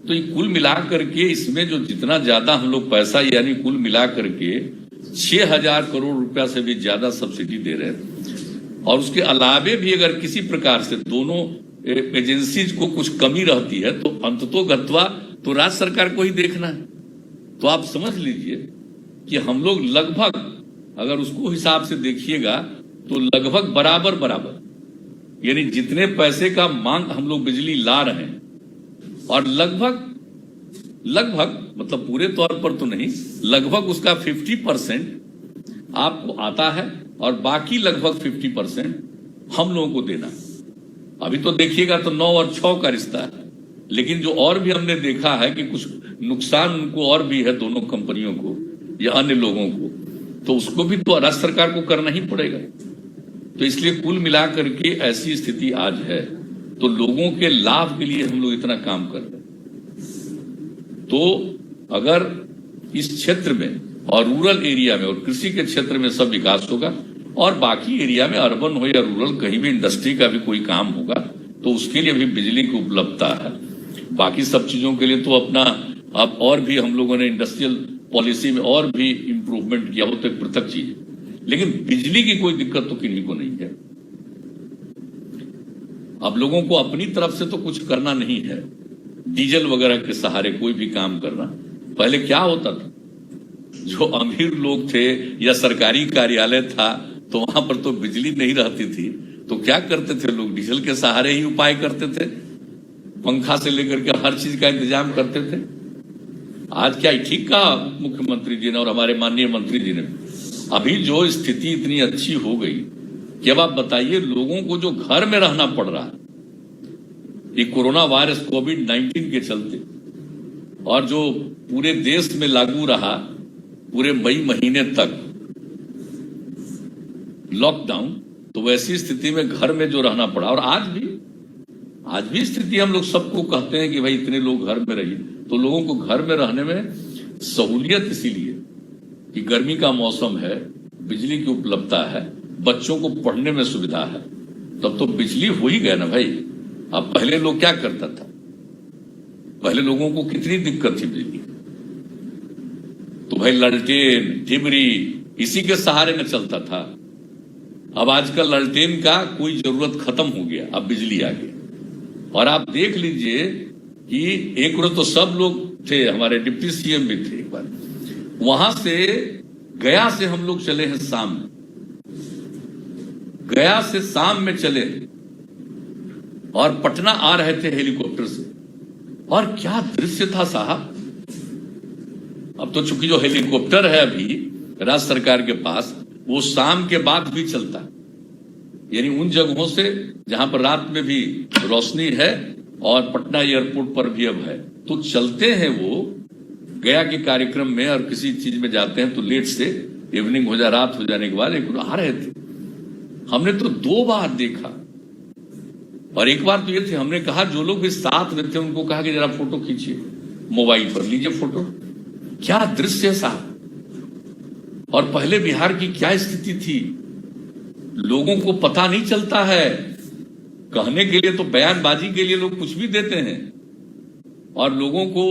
तो ये कुल मिलाकर के इसमें जो जितना ज्यादा हम लोग पैसा, यानी कुल मिलाकर के 6,000 करोड़ रुपया से भी ज्यादा सब्सिडी दे रहे हैं। और उसके अलावे भी अगर किसी प्रकार से दोनों एजेंसीज को कुछ कमी रहती है, तो अंततोगत्वा तो राज्य सरकार को ही देखना है। तो आप समझ लीजिए कि हम लोग लगभग, अगर उसको हिसाब से देखिएगा, तो लगभग बराबर बराबर, यानी जितने पैसे का मांग हम लोग बिजली ला रहे हैं, और लगभग मतलब पूरे तौर पर तो नहीं, लगभग उसका 50% आपको आता है, और बाकी लगभग 50% हम लोगों को देना है। अभी तो देखिएगा तो 9 और 6 का रिश्ता है, लेकिन जो और भी हमने देखा है कि कुछ नुकसान उनको और भी है, दोनों कंपनियों को या अन्य लोगों को, तो उसको भी तो राज्य सरकार को करना ही पड़ेगा। तो इसलिए कुल मिलाकर के ऐसी स्थिति आज है, तो लोगों के लाभ के लिए हम लोग इतना काम कर रहे हैं। तो अगर इस क्षेत्र में और रूरल एरिया में और कृषि के क्षेत्र में सब विकास होगा, और बाकी एरिया में अर्बन हो या रूरल, कहीं भी इंडस्ट्री का भी कोई काम होगा, तो उसके लिए भी बिजली की उपलब्धता है। बाकी सब चीजों के लिए तो अपना अब और भी हम लोगों ने इंडस्ट्रियल पॉलिसी में और भी इंप्रूवमेंट किया, वो तो एक पृथक चीज है, लेकिन बिजली की कोई दिक्कत तो किन्हीं को नहीं है। अब लोगों को अपनी तरफ से तो कुछ करना नहीं है, डीजल वगैरह के सहारे कोई भी काम करना। पहले क्या होता था, जो अमीर लोग थे या सरकारी कार्यालय था, तो वहां पर तो बिजली नहीं रहती थी, तो क्या करते थे लोग, डीजल के सहारे ही उपाय करते थे, पंखा से लेकर के हर चीज का इंतजाम करते थे। आज क्या ठीक कहा मुख्यमंत्री जी ने और हमारे माननीय मंत्री जी ने, अभी जो स्थिति इतनी अच्छी हो गई कि अब आप बताइए लोगों को जो घर में रहना पड़ रहा है ये कोरोना वायरस कोविड-19 के चलते, और जो पूरे देश में लागू रहा पूरे मई महीने तक लॉकडाउन, तो वैसी स्थिति में घर में जो रहना पड़ा, और आज भी स्थिति हम लोग सबको कहते हैं कि भाई इतने लोग घर में रहिए, तो लोगों को घर में रहने में सहूलियत इसीलिए कि गर्मी का मौसम है, बिजली की उपलब्धता है, बच्चों को पढ़ने में सुविधा है, तब तो बिजली हो ही गया ना भाई। अब पहले लोग क्या करता था, पहले लोगों को कितनी दिक्कत थी बिजली, तो भाई ललटेन डिबरी इसी के सहारे में चलता था। अब आजकल ललटेन का कोई जरूरत खत्म हो गया, अब बिजली आ गई। और आप देख लीजिए कि एक बार तो सब लोग थे, हमारे डिप्टी सीएम भी थे, एक बार वहां से गया से हम लोग चले हैं शाम में, गया से शाम में चले और पटना आ रहे थे हेलीकॉप्टर से, और क्या दृश्य था साहब, अब तो चूंकि जो हेलीकॉप्टर है अभी राज्य सरकार के पास, वो शाम के बाद भी चलता है, यानी उन जगहों से जहां पर रात में भी रोशनी है और पटना एयरपोर्ट पर भी अब है, तो चलते हैं वो गया के कार्यक्रम में और किसी चीज में जाते हैं तो लेट से इवनिंग हो जाए, रात हो जाने के बाद एक आ रहे थे। हमने तो 2 बार देखा और एक बार तो ये थे, हमने कहा जो लोग भी साथ में थे उनको कहा कि जरा फोटो खींचिए, मोबाइल पर लीजिए फोटो। क्या दृश्य है साहब। और पहले बिहार की क्या स्थिति थी, लोगों को पता नहीं चलता है। कहने के लिए तो बयानबाजी के लिए लोग कुछ भी देते हैं और लोगों को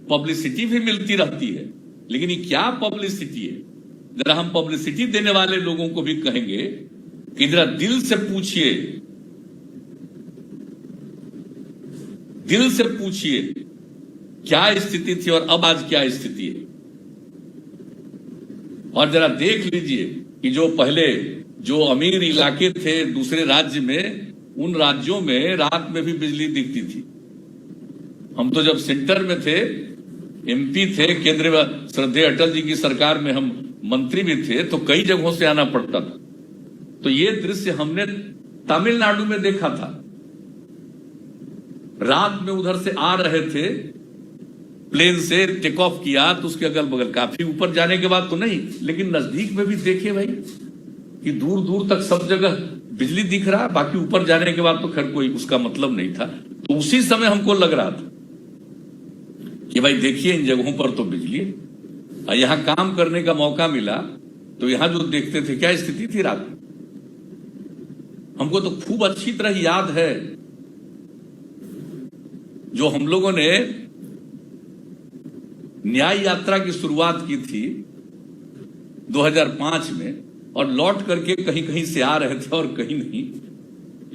पब्लिसिटी भी मिलती रहती है, लेकिन ये क्या पब्लिसिटी है। जरा हम पब्लिसिटी देने वाले लोगों को भी कहेंगे कि जरा दिल से पूछिए, दिल से पूछिए क्या स्थिति थी और अब आज क्या स्थिति है। और जरा देख लीजिए कि जो पहले जो अमीर इलाके थे दूसरे राज्य में, उन राज्यों में रात में भी बिजली दिखती थी। हम तो जब सेंटर में थे, एमपी थे, केंद्र में श्रद्धेय अटल जी की सरकार में हम मंत्री भी थे, तो कई जगहों से आना पड़ता था। तो ये दृश्य हमने तमिलनाडु में देखा था। रात में उधर से आ रहे थे, प्लेन से टेक ऑफ किया तो उसके अगल बगल, काफी ऊपर जाने के बाद तो नहीं, लेकिन नजदीक में भी देखे भाई कि दूर दूर तक सब जगह बिजली दिख रहा, बाकी ऊपर जाने के बाद तो खैर कोई उसका मतलब नहीं था। तो उसी समय हमको लग रहा था कि भाई देखिए इन जगहों पर तो बिजली है, और यहां काम करने का मौका मिला तो यहां जो देखते थे क्या स्थिति थी रात में। हमको तो खूब अच्छी तरह याद है जो हम लोगों ने न्याय यात्रा की शुरुआत की थी 2005 में, और लौट करके कहीं कहीं से आ रहे थे और कहीं नहीं,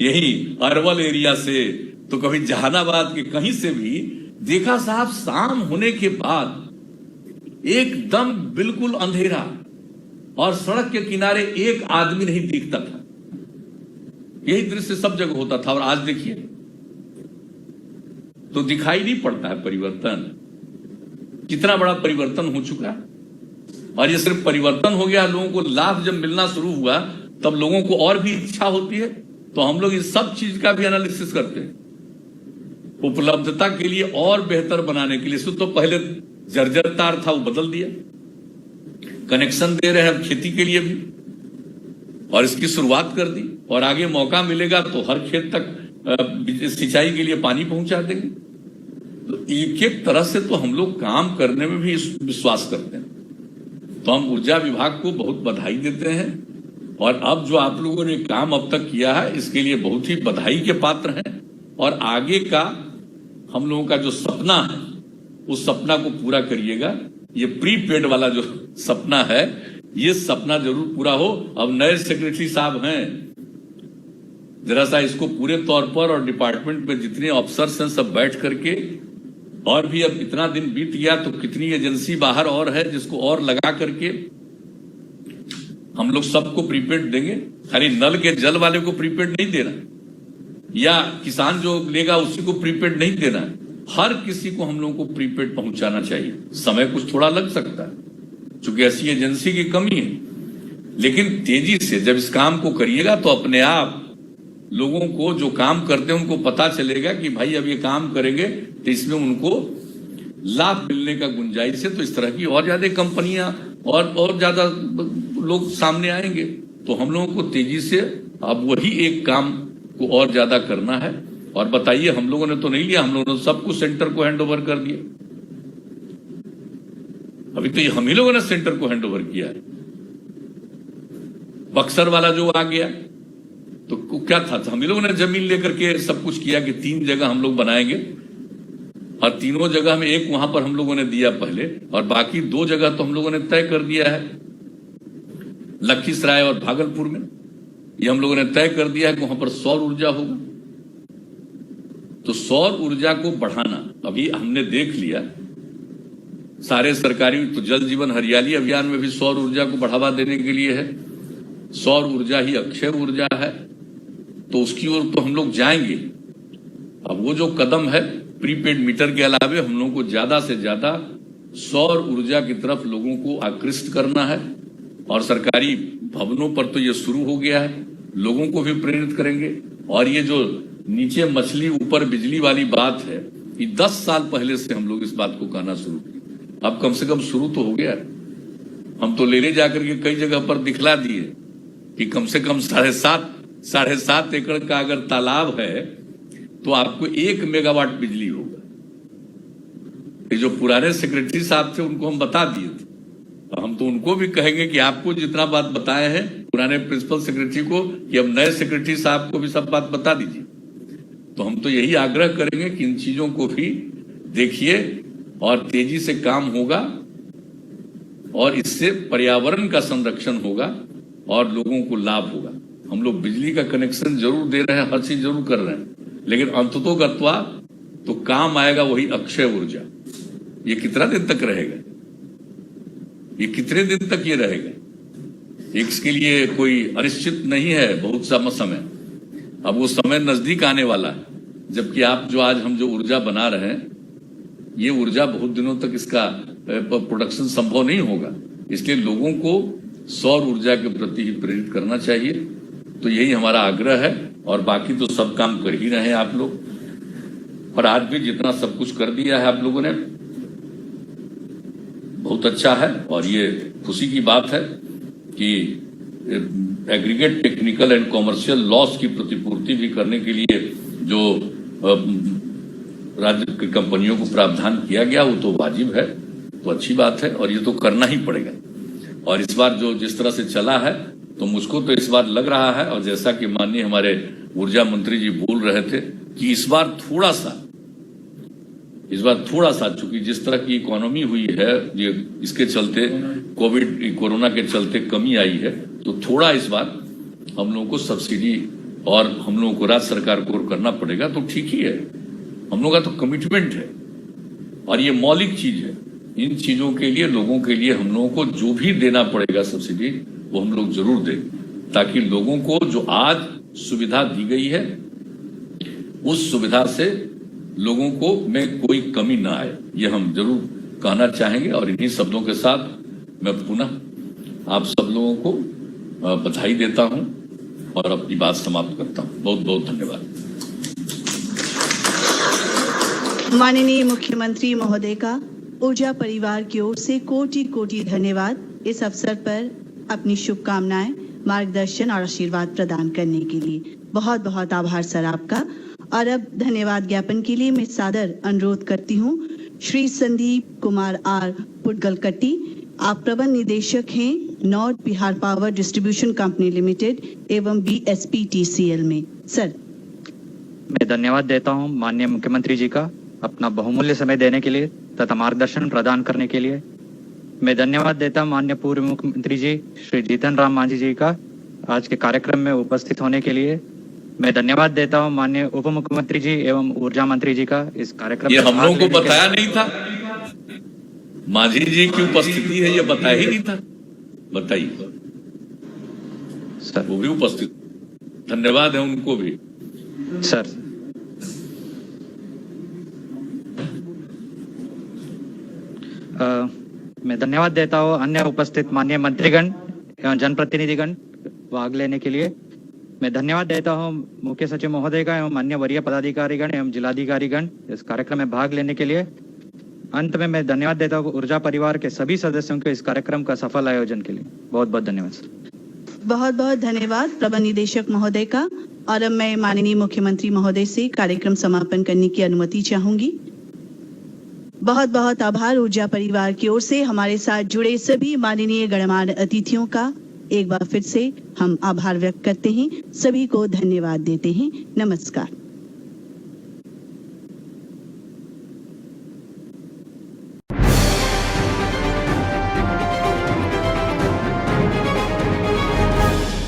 यही अरवल एरिया से तो कभी जहानाबाद के कहीं से भी देखा साहब, शाम होने के बाद एकदम बिल्कुल अंधेरा और सड़क के किनारे एक आदमी नहीं दिखता था। यही दृश्य सब जगह होता था। और आज देखिए तो दिखाई नहीं पड़ता है परिवर्तन, कितना बड़ा परिवर्तन हो चुका है। और ये सिर्फ परिवर्तन हो गया, लोगों को लाभ जब मिलना शुरू हुआ तब लोगों को और भी इच्छा होती है। तो हम लोग इस सब चीज का भी एनालिसिस करते हैं, उपलब्धता के लिए और बेहतर बनाने के लिए। तो पहले जर्जर तार था, वो बदल दिया, कनेक्शन दे रहे हैं खेती के लिए भी, और इसकी शुरुआत कर दी। और आगे मौका मिलेगा तो हर खेत तक सिंचाई के लिए पानी पहुंचा देंगे। तो एक एक तरह से तो हम लोग काम करने में भी विश्वास करते हैं। तो हम ऊर्जा विभाग को बहुत बधाई देते हैं, और अब जो आप लोगों ने काम अब तक किया है इसके लिए बहुत ही बधाई के पात्र हैं। और आगे का हम लोगों का जो सपना है उस सपना को पूरा करिएगा। ये प्रीपेड वाला जो सपना है, ये सपना जरूर पूरा हो। अब नए सेक्रेटरी साहब हैं, जरा सा इसको पूरे तौर पर, और डिपार्टमेंट में जितने अफसर्स हैं सब बैठ करके, और भी अब इतना दिन बीत गया तो कितनी एजेंसी बाहर और है जिसको और लगा करके हम लोग सबको प्रीपेड देंगे। खाली नल के जल वाले को प्रीपेड नहीं देना, या किसान जो लेगा उसी को प्रीपेड नहीं देना, हर किसी को हम लोगों को प्रीपेड पहुंचाना चाहिए। समय कुछ थोड़ा लग सकता है चूंकि ऐसी एजेंसी की कमी है, लेकिन तेजी से जब इस काम को करिएगा तो अपने आप लोगों को जो काम करते हैं उनको पता चलेगा कि भाई अब ये काम करेंगे तो इसमें उनको लाभ मिलने का गुंजाइश है। तो इस तरह की और ज्यादा कंपनियां और ज्यादा लोग सामने आएंगे। तो हम लोगों को तेजी से अब वही एक काम को और ज्यादा करना है। और बताइए, हम लोगों ने तो नहीं लिया, हम लोगों ने सब कुछ सेंटर को हैंड ओवर कर दिया। अभी तो हम ही लोगों ने सेंटर को हैंड ओवर किया है। बक्सर वाला जो आ गया तो क्या था, हम ही लोगों ने जमीन लेकर के सब कुछ किया कि 3 जगह हम लोग बनाएंगे, और तीनों जगह में एक वहां पर हम लोगों ने दिया पहले, और बाकी 2 जगह तो हम लोगों ने तय कर दिया है, लखीसराय और भागलपुर में। ये हम लोगों ने तय कर दिया है कि वहां पर सौर ऊर्जा होगा। तो सौर ऊर्जा को बढ़ाना अभी हमने देख लिया, सारे सरकारी, तो जल जीवन हरियाली अभियान में भी सौर ऊर्जा को बढ़ावा देने के लिए है। सौर ऊर्जा ही अक्षय ऊर्जा है, तो उसकी ओर तो हम लोग जाएंगे। अब वो जो कदम है, प्रीपेड मीटर के अलावे हम लोगों को ज्यादा से ज्यादा सौर ऊर्जा की तरफ लोगों को आकृष्ट करना है। और सरकारी भवनों पर तो ये शुरू हो गया है, लोगों को भी प्रेरित करेंगे। और ये जो नीचे मछली ऊपर बिजली वाली बात है, ये 10 साल पहले से हम लोग इस बात को कहना शुरू किए। अब कम से कम शुरू तो हो गया है। हम तो लेने जाकर के कई जगह पर दिखला दिए कि कम से कम 7.5 एकड़ का अगर तालाब है तो आपको 1 मेगावाट बिजली होगा। ये जो पुराने सेक्रेटरी साहब थे उनको हम बता दिए थे, हम तो उनको भी कहेंगे कि आपको जितना बात बताए हैं पुराने प्रिंसिपल सेक्रेटरी को, कि अब नए सेक्रेटरी साहब को भी सब बात बता दीजिए। तो हम तो यही आग्रह करेंगे कि इन चीजों को भी देखिए और तेजी से काम होगा और इससे पर्यावरण का संरक्षण होगा और लोगों को लाभ होगा। हम लोग बिजली का कनेक्शन जरूर दे रहे हैं, हर चीज जरूर कर रहे हैं, लेकिन अंततोगत्वा तो काम आएगा वही अक्षय ऊर्जा। ये कितना दिन तक रहेगा? ये कितने दिन तक ये रहेगा? इसके लिए कोई अनिश्चित नहीं है, बहुत सा समय। अब वो समय नजदीक आने वाला है, जबकि आप जो आज हम जो ऊर्जा बना रहे हैं, ये ऊर्जा बहुत दिनों तक इसका प्रोडक्शन संभव नहीं होगा। इसलिए लोगों को सौर ऊर्जा के प्रति ही प्रेरित करना चाहिए। तो यही हमारा आग्रह है। और बाकी तो सब काम कर ही रहे हैं आप लोग। और आज भी जितना सब कुछ कर दिया है आप लोगों ने, बहुत अच्छा है। और ये खुशी की बात है कि aggregate technical and commercial loss की प्रतिपूर्ति भी करने के लिए जो राज्य की कंपनियों को प्रावधान किया गया वो तो वाजिब है, तो अच्छी बात है और ये तो करना ही पड़ेगा। और इस बार जो जिस तरह से चला है तो मुझको तो इस बार लग रहा है, और जैसा कि माननीय हमारे ऊर्जा मंत्री जी बोल रहे थे कि इस बार थोड़ा सा चूंकि जिस तरह की इकोनॉमी हुई है, ये इसके चलते कोरोना के चलते कमी आई है, तो थोड़ा इस बार हम लोगों को सब्सिडी और हम लोगों को राज्य सरकार को करना पड़ेगा। तो ठीक ही है, हम लोगों का तो कमिटमेंट है और ये मौलिक चीज है। इन चीजों के लिए लोगों के लिए हम लोगों को जो भी देना पड़ेगा सब्सिडी, वो हम लोग जरूर दें, ताकि लोगों को जो आज सुविधा दी गई है उस सुविधा से लोगों को में कोई कमी ना आए, ये हम जरूर कहना चाहेंगे। और इन्हीं शब्दों के साथ मैं पुनः आप सब लोगों को बधाई देता हूं और अपनी बात समाप्त करता हूं। बहुत बहुत धन्यवाद। माननीय मुख्यमंत्री महोदय का ऊर्जा परिवार की ओर से कोटि कोटि धन्यवाद। इस अवसर पर अपनी शुभकामनाएं, मार्गदर्शन और आशीर्वाद प्रदान करने के लिए बहुत बहुत आभार सर आपका। और अब धन्यवाद ज्ञापन के लिए मैं सादर अनुरोध करती हूँ श्री संदीप कुमार आर पुडगलकट्टी। आप प्रबंध निदेशक हैं north Bihar power distribution company limited एवं BSPTCL में। सर, मैं धन्यवाद देता हूं माननीय मुख्यमंत्री जी का अपना बहुमूल्य समय देने के लिए तथा मार्गदर्शन प्रदान करने के लिए। मैं धन्यवाद देता हूं माननीय पूर्व मुख्यमंत्री जी श्री जीतन राम मांझी जी का आज के कार्यक्रम में उपस्थित होने के लिए। मैं धन्यवाद देता हूं माननीय उप मुख्यमंत्री जी एवं ऊर्जा मंत्री जी का इस कार्यक्रम ये हम लोगों को बताया नहीं था, मांझी जी की उपस्थिति है ये बताया ही नहीं था। बताइए सर, वो भी उपस्थित, धन्यवाद है उनको भी। सर मैं धन्यवाद देता हूँ अन्य उपस्थित माननीय मंत्रीगण एवं जनप्रतिनिधिगण भाग लेने के लिए। मैं धन्यवाद देता हूँ मुख्य सचिव महोदय का एवं अन्य वरीय पदाधिकारीगण एवं जिलाधिकारीगण इस कार्यक्रम में भाग लेने के लिए। अंत में मैं धन्यवाद देता हूँ ऊर्जा परिवार के सभी सदस्यों के इस कार्यक्रम का सफल आयोजन के लिए। बहुत बहुत धन्यवाद सर। बहुत बहुत धन्यवाद प्रबंध निदेशक महोदय का। और अब मैं माननीय मुख्यमंत्री महोदय से कार्यक्रम समापन करने की अनुमति चाहूंगी। बहुत बहुत आभार ऊर्जा परिवार की ओर से हमारे साथ जुड़े सभी माननीय गणमान्य अतिथियों का एक बार फिर से हम आभार व्यक्त करते हैं, सभी को धन्यवाद देते हैं। नमस्कार।